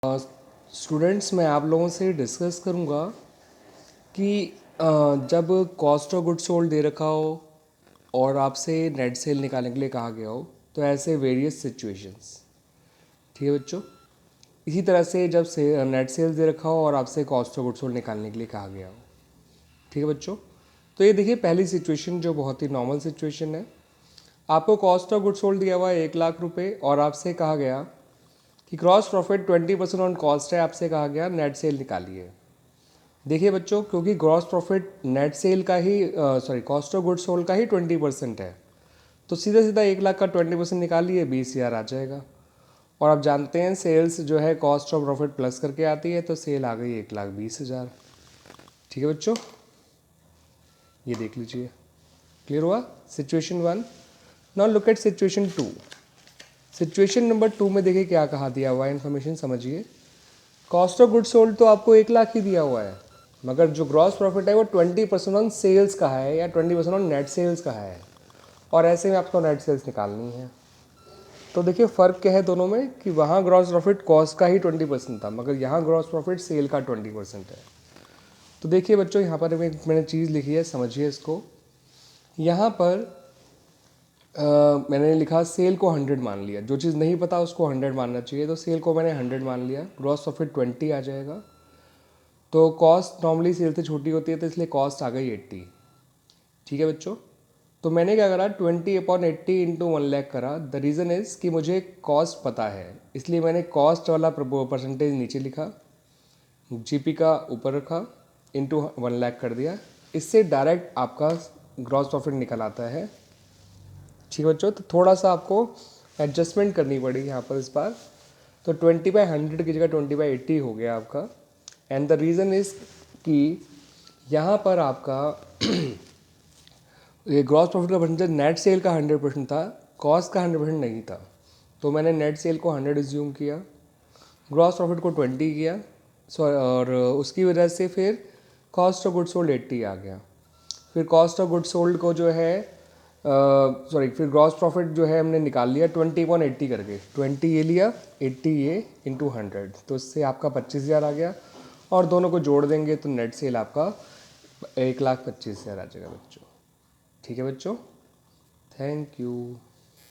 Students मैं आप लोगों से डिस्कस करूंगा कि जब कॉस्ट ऑफ गुड्स सोल्ड दे रखा हो और आपसे नेट सेल निकालने के लिए कहा गया हो तो ऐसे वेरियस सिचुएशंस। ठीक है बच्चों, इसी तरह से जब से नेट सेल्स दे रखा हो और आपसे कॉस्ट ऑफ गुड्स सोल्ड निकालने के लिए कहा गया हो। ठीक है बच्चों, तो ये देखिए पहली सिचुएशन जो बहुत ही नॉर्मल सिचुएशन है। आपको कॉस्ट ऑफ गुड्स सोल्ड दिया हुआ है 1,00,000 रुपये और आपसे कहा गया कि क्रॉस प्रॉफिट 20% ऑन कॉस्ट है। आपसे कहा गया नेट सेल निकालिए। देखिए बच्चों, क्योंकि ग्रॉस प्रॉफिट नेट सेल का ही कॉस्ट ऑफ गुड्स सोल्ड का ही 20% है, तो सीधा सीधा 1,00,000 का 20% निकालिए, 20,000 आ जाएगा। और आप जानते हैं सेल्स जो है कॉस्ट ऑफ प्रॉफिट प्लस करके आती है, तो सेल आ गई 1,20,000। ठीक है बच्चों, ये देख लीजिए। क्लियर हुआ situation 1। Now look at situation 2। Situation number 2 में देखिए क्या कहा दिया हुआ है, इन्फॉर्मेशन समझिए। कॉस्ट ऑफ गुड सोल्ड तो आपको 1,00,000 ही दिया हुआ है, मगर जो ग्रॉस प्रॉफिट है वो 20% ऑन सेल्स का है या 20% ऑन नेट सेल्स का है, और ऐसे में आपको नेट सेल्स निकालनी है। तो देखिए फ़र्क क्या है दोनों में कि वहाँ ग्रॉस प्रॉफिट कॉस्ट का ही 20% था, मगर यहाँ ग्रॉस प्रॉफिट सेल का 20% है। तो देखिए बच्चों, यहाँ पर मैंने चीज़ लिखी है, समझिए इसको। यहाँ पर मैंने लिखा सेल को 100 मान लिया। जो चीज़ नहीं पता उसको 100 मानना चाहिए, तो सेल को मैंने 100 मान लिया। ग्रॉस प्रॉफिट 20 आ जाएगा। तो कॉस्ट नॉर्मली सेल से छोटी होती है, तो इसलिए कॉस्ट आ गई 80। ठीक है बच्चों, तो मैंने क्या करा, 20/80 इंटू 1,00,000 करा। द रीज़न इज़ कि मुझे कॉस्ट पता है, इसलिए मैंने कॉस्ट वाला परसेंटेज नीचे लिखा, जीपी का ऊपर रखा, इंटू 1,00,000 कर दिया। इससे डायरेक्ट आपका ग्रॉस प्रॉफिट निकल आता है। ठीक है बच्चों, तो थोड़ा सा आपको एडजस्टमेंट करनी पड़ी यहाँ पर इस बार। तो 20/100 की जगह 20/80 हो गया आपका। एंड द रीज़न इज़ कि यहाँ पर आपका ये ग्रॉस प्रॉफिट का परसेंटेज नेट सेल का 100% था, कॉस्ट का 100% नहीं था। तो मैंने नेट सेल को 100 एज्यूम किया, ग्रॉस प्रॉफिट को 20 किया, और उसकी वजह से फिर कॉस्ट ऑफ गुड सोल्ड 80 आ गया। फिर कॉस्ट ऑफ गुड सोल्ड को जो है फिर ग्रॉस प्रॉफिट जो है हमने निकाल लिया 20/80 करके। 20 ये लिया, 80 ये, इंटू 100, तो इससे आपका 25,000 आ गया। और दोनों को जोड़ देंगे तो नेट सेल आपका 1,25,000 आ जाएगा बच्चों। ठीक है बच्चों, थैंक यू।